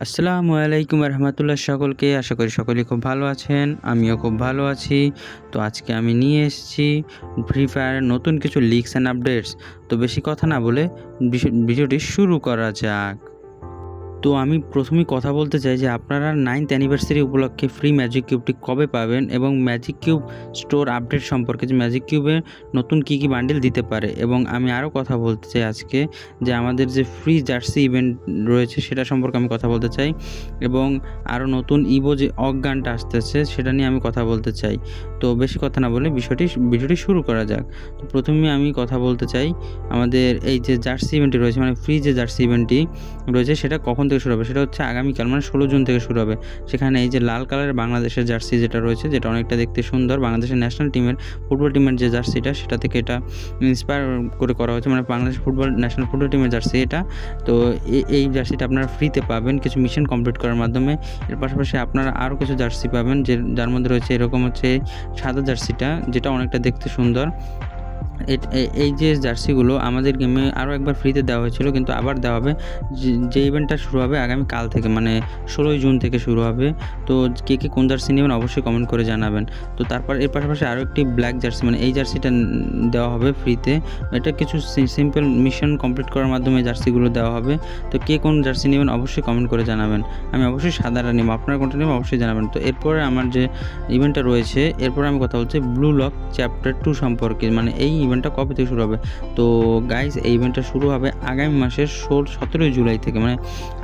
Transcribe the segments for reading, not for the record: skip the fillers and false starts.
আসসালামু আলাইকুম রহমতুল্লাহ সকলকে। আশা করি সকলেই খুব ভালো আছেন, আমিও খুব ভালো আছি। তো আজকে আমি নিয়ে এসেছি ফ্রি ফায়ারের নতুন কিছু লিকস অ্যান্ড আপডেটস। তো বেশি কথা না বলে ভিডিওটি শুরু করা যাক। তো আমি প্রথমেই কথা বলতে চাই যে আপনারা 9th অ্যানিভার্সারি উপলক্ষে ফ্রি ম্যাজিক কিউবটি কবে পাবেন এবং ম্যাজিক কিউব স্টোর আপডেট সম্পর্কে যে ম্যাজিক কিউবের নতুন কী কী বান্ডেল দিতে পারে। এবং আমি আরও কথা বলতে চাই আজকে যে আমাদের যে ফ্রি জার্সি ইভেন্ট রয়েছে সেটা সম্পর্কে আমি কথা বলতে চাই, এবং আরও নতুন ইভো যে অজ্ঞানটা আসতেছে সেটা নিয়ে আমি কথা বলতে চাই। তো বেশি কথা না বলে ভিডিওটি শুরু করা যাক। তো প্রথমে আমি কথা বলতে চাই আমাদের এই যে জার্সি ইভেন্টটি রয়েছে, মানে ফ্রি যে জার্সি ইভেন্টটি রয়েছে সেটা কখন থেকে শুরু হবে। সেটা হচ্ছে আগামীকাল, মানে 16 জুন থেকে শুরু হবে। সেখানে এই যে লাল কালারের বাংলাদেশের জার্সি যেটা রয়েছে, যেটা অনেকটা দেখতে সুন্দর, বাংলাদেশের ন্যাশনাল টিমের ফুটবল টিমের যে জার্সিটা সেটা থেকে এটা ইন্সপায়ার করে করা হয়েছে, মানে বাংলাদেশ ন্যাশনাল ফুটবল টিমের জার্সি এটা। তো এই জার্সিটা আপনারা ফ্রিতে পাবেন কিছু মিশন কমপ্লিট করার মাধ্যমে। এর পাশাপাশি আপনারা আরও কিছু জার্সি পাবেন যার মধ্যে রয়েছে এরকম হচ্ছে সাদা জার্সিটা, যেটা অনেকটা দেখতে সুন্দর। এই যে জার্সিগুলো আমাদের গেমে আরও একবার ফ্রিতে দেওয়া হয়েছিল, কিন্তু আবার দেওয়া হবে। যে ইভেন্টটা শুরু হবে আগামীকাল থেকে, মানে 16 জুন থেকে শুরু হবে। তো কে কে কোন জার্সি নেবেন অবশ্যই কমেন্ট করে জানাবেন। তো তারপর এর পাশাপাশি আরও একটি ব্ল্যাক জার্সি, মানে এই জার্সিটা দেওয়া হবে ফ্রিতে। এটা কিছু সিম্পল মিশন কমপ্লিট করার মাধ্যমে জার্সিগুলো দেওয়া হবে। তো কে কোন জার্সি নেবেন অবশ্যই কমেন্ট করে জানাবেন। আমি অবশ্যই সাদাটা নেব, আপনারা কোনটা নেবেন অবশ্যই জানাবেন। তো এরপরে আমার যে ইভেন্টটা রয়েছে, এরপরে আমি কথা বলছি ব্লু লক চ্যাপ্টার 2 সম্পর্কে, মানে এই ইভেন্টটা কবে থেকে শুরু হবে। তো গাইস, এই ইভেন্টটা শুরু হবে আগামী মাসের 17 জুলাই থেকে, মানে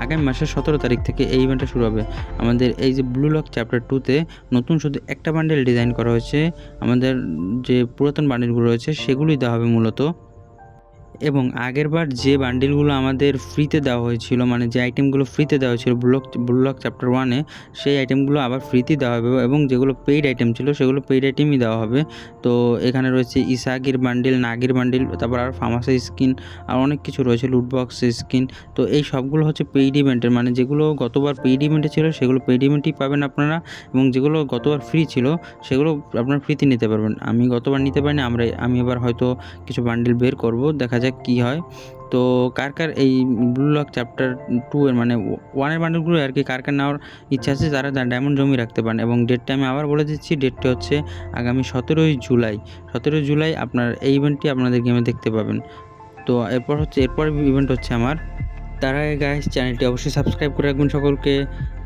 আগামী মাসের 17 তারিখ থেকে এই ইভেন্টটা শুরু হবে। আমাদের এই যে ব্লু লক চ্যাপ্টার 2তে নতুন শুধু একটা বান্ডেল ডিজাইন করা হয়েছে। আমাদের যে পুরাতন বান্ডেলগুলো রয়েছে সেগুলোই দেওয়া হবে মূলত। এবং আগেরবার যে বান্ডিলগুলো আমাদের ফ্রিতে দেওয়া হয়েছিল, মানে যে আইটেমগুলো ফ্রিতে দেওয়া হয়েছিল ব্লক চ্যাপ্টার 1-এ, সেই আইটেমগুলো আবার ফ্রিতেই দেওয়া হবে। এবং যেগুলো পেইড আইটেম ছিল সেগুলো পেইড আইটেমই দেওয়া হবে। তো এখানে রয়েছে ইসাগির বান্ডিল, নাগির বান্ডিল, তারপর আর ফার্মাসি স্কিন, আর অনেক কিছু রয়েছে, লুটবক্স স্কিন। তো এই সবগুলো হচ্ছে পেইড ইভেন্টের, মানে যেগুলো গতবার পেইড ইভেন্টে ছিল সেগুলো পেইড ইভেন্টই পাবেন আপনারা, এবং যেগুলো গতবার ফ্রি ছিল সেগুলো আপনারা ফ্রিতে নিতে পারবেন। আমি গতবার নিতে পারিনি, আমি এবার হয়তো কিছু বান্ডিল বের করব, দেখা যাক কী হয়। তো কার কার এই ব্লু লক চ্যাপ্টার 2-এর, মানে 1-এর বান্ডেলগুলো আর কি কার কার নেওয়ার ইচ্ছা আছে তারা ডায়মন্ড জমি রাখতে পারেন। এবং ডেটটা আমি আবার বলে দিচ্ছি, ডেটটা হচ্ছে আগামী 17 জুলাই। 17 জুলাই আপনার এই ইভেন্টটি আপনাদের গেমে দেখতে পাবেন। তো এরপর ইভেন্ট হচ্ছে আমার। তার আগে গাইস, চ্যানেলটি অবশ্যই সাবস্ক্রাইব করে রাখবেন সকলকে।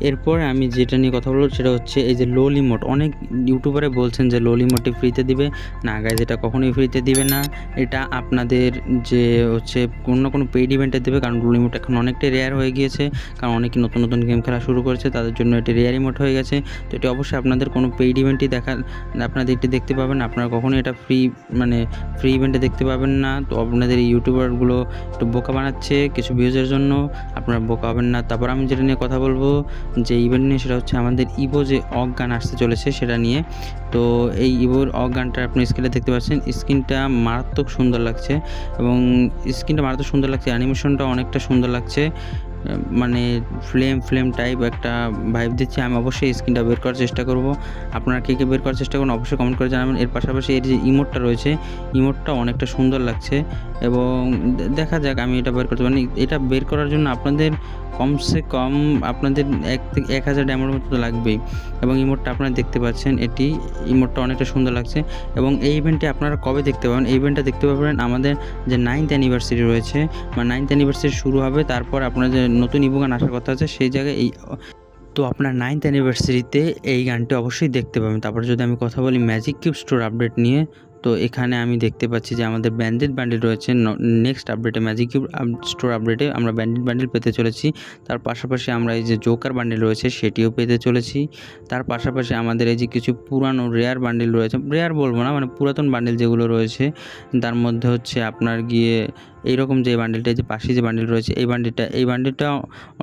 এরপর আমি যেটা নিয়ে কথা বলবো সেটা হচ্ছে এই যে লোল ইমোট। অনেক ইউটিউবারে বলছেন যে লোল ইমোটটি ফ্রিতে দিবে না। গাইস, এটা কখনোই ফ্রিতে দিবে না। এটা আপনাদের যে হচ্ছে কোনো না কোনো পেইড ইভেন্টে দেবে, কারণ লোল ইমোট এখন অনেকটাই রেয়ার হয়ে গিয়েছে, কারণ অনেকে নতুন নতুন গেম খেলা শুরু করেছে, তাদের জন্য এটি রেয়ার ইমোট হয়ে গেছে। তো এটি অবশ্যই আপনাদের কোনো পেইড ইভেন্টই আপনাদের এটি দেখতে পাবেন। আপনারা কখনোই এটা ফ্রি ইভেন্টে দেখতে পাবেন না। তো আপনাদের এই ইউটিউবারগুলো একটু বোকা বানাচ্ছে কিছু ভিউজের জন্য, আপনারা বোকা হবেন না। তারপর আমি যেটা নিয়ে কথা বলবো যে ইভেন্ট নিয়ে, সেটা হচ্ছে আমাদের ইভো যে অজ্ঞান আসতে চলেছে সেটা নিয়ে। তো এই ইভোর অজ্ঞানটা আপনি স্ক্রিনে দেখতে পাচ্ছেন, স্ক্রিনটা মারাত্মক সুন্দর লাগছে, এবং অ্যানিমেশনটা অনেকটা সুন্দর লাগছে, মানে ফ্লেম টাইপ একটা ভাইব দিচ্ছে। আমি অবশ্যই স্ক্রিনটা বের করার চেষ্টা করব। আপনারা কে বের করার চেষ্টা করুন অবশ্যই কমেন্ট করে জানাবেন। এর পাশাপাশি এর যে ইমোটটা রয়েছে, ইমোটটা অনেকটা সুন্দর লাগছে, এবং দেখা যাক আমি এটা বের করতে পারি। এটা বের করার জন্য আপনাদের কমসে কম 1000 ডায়মন্ড মতো লাগবেই। এবং ইমোটটা আপনারা দেখতে পাচ্ছেন, ইমোটটা অনেকটা সুন্দর লাগছে। এবং এই ইভেন্টটি আপনারা কবে দেখতে পাবেন? এই ইভেন্টটা দেখতে পাবেন আমাদের যে 9th অ্যানিভার্সারি রয়েছে, বা 9th অ্যানিভার্সারি শুরু হবে, তারপর আপনার যে নতুন ইভো গান আসার কথা আছে সেই জায়গায় তো আপনার 9th অ্যানিভার্সারিতে এই গানটি অবশ্যই দেখতে পাবেন। তারপর যদি আমি কথা বলি ম্যাজিক কিউব স্টোর আপডেট নিয়ে, তো এখানে আমি দেখতে পাচ্ছি যে আমাদের ব্যান্ডেড বান্ডেল রয়েছে। নেক্সট আপডেটে ম্যাজিক কিউব স্টোর আপডেটে আমরা ব্যান্ডেড বান্ডেল পেতে চলেছি। তার পাশাপাশি আমরা এই যে জোকার বান্ডেল রয়েছে সেটিও পেতে চলেছি। তার পাশাপাশি আমাদের এই যে কিছু পুরানো রেয়ার বান্ডেল রয়েছে, রেয়ার বলবো না, মানে পুরাতন বান্ডেল যেগুলো রয়েছে, তার মধ্যে হচ্ছে আপনার গিয়ে এইরকম যে বান্ডেলটা, যে পাশে যে বান্ডেল রয়েছে এই বান্ডেলটা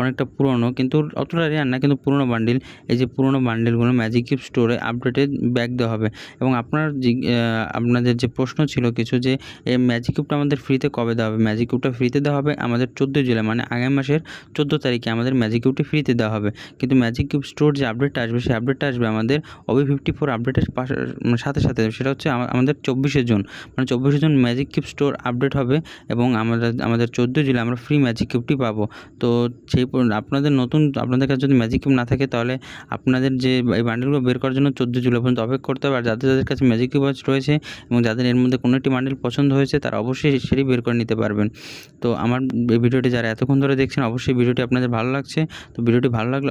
অনেকটা পুরনো, কিন্তু অতটা রেয়ার না, কিন্তু পুরনো বান্ডেল। এই যে পুরনো বান্ডেলগুলো ম্যাজিক কিউব স্টোরে আপডেটে ব্যাক দেওয়া হবে। এবং আপনাদের যে প্রশ্ন ছিল কিছু, যে এই ম্যাজিক কিউবটা আমাদের ফ্রিতে কবে দেওয়া হবে? ম্যাজিক কিউবটা ফ্রিতে দেওয়া হবে আমাদের 14 জুলাই, মানে আগামী মাসের 14 তারিখে আমাদের ম্যাজিক কিউবটি ফ্রিতে দেওয়া হবে। কিন্তু ম্যাজিক কিউব স্টোর যে আপডেটটা আসবে, সেই আপডেটটা আসবে আমাদের OB54 আপডেটের সাথে সাথে। সেটা হচ্ছে আমাদের 24শে জুন, মানে 24শে June magic cube store update হবে। এবং আমাদের 14 জুলাই আমরা ফ্রি ম্যাজিক কিউবটি পাবো। তো আপনাদের কাছে যদি ম্যাজিক কিউব না থাকে তাহলে আপনাদের যে এই বান্ডেলগুলো বের করার জন্য 14 জুলাই পর্যন্ত অপেক্ষা করতে হবে। আর যাদের কাছে ম্যাজিক কিউব রয়েছে এবং যাদের এর মধ্যে কোনো একটি বান্ডেল পছন্দ হয়েছে তারা অবশ্যই সেটি বের করে নিতে পারবেন। তো আমার এই ভিডিওটি যারা এতক্ষণ ধরে দেখছেন অবশ্যই ভিডিওটি আপনাদের ভালো লাগছে। তো ভিডিওটি ভালো লাগলে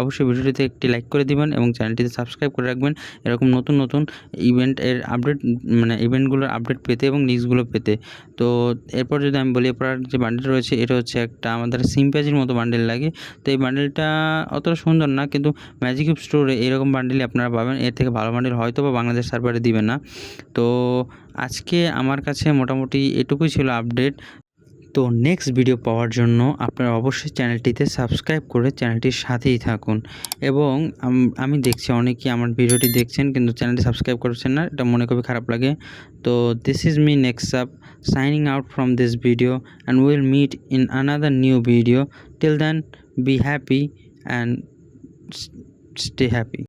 অবশ্যই ভিডিওটিতে একটি লাইক করে দিবেন এবং চ্যানেলটিতে সাবস্ক্রাইব করে রাখবেন এরকম নতুন ইভেন্টের আপডেট, মানে ইভেন্টগুলোর আপডেট পেতে এবং লিস্টগুলো পেতে। তো এরপর যদি আমি বলি, এরপর যে বান্ডেল রয়েছে এটা হচ্ছে একটা আমাদের সিম্প্যাজির মতো বান্ডেল লাগে। তো এই বান্ডেলটা অতটা সুন্দর না, কিন্তু ম্যাজিক কিউব স্টোরে এরকম বান্ডেলই আপনারা পাবেন। এর থেকে ভালো বান্ডেল হয়তো বা বাংলাদেশ সার্ভারে দিবে না। তো আজকে আমার কাছে মোটামুটি এটুকুই ছিল আপডেট। তো নেক্সট ভিডিও পাওয়ার জন্য আপনারা অবশ্যই চ্যানেলটিতে সাবস্ক্রাইব করে চ্যানেলটির সাথেই থাকুন। এবং আমি দেখছি অনেকেই আমার ভিডিওটি দেখছেন কিন্তু চ্যানেলটি সাবস্ক্রাইব করছেন না, এটা মনে খুবই খারাপ লাগে। তো দিস ইজ মি নেক্সাপ signing out from this video, and we'll meet in another new video. Till then, be happy and stay happy.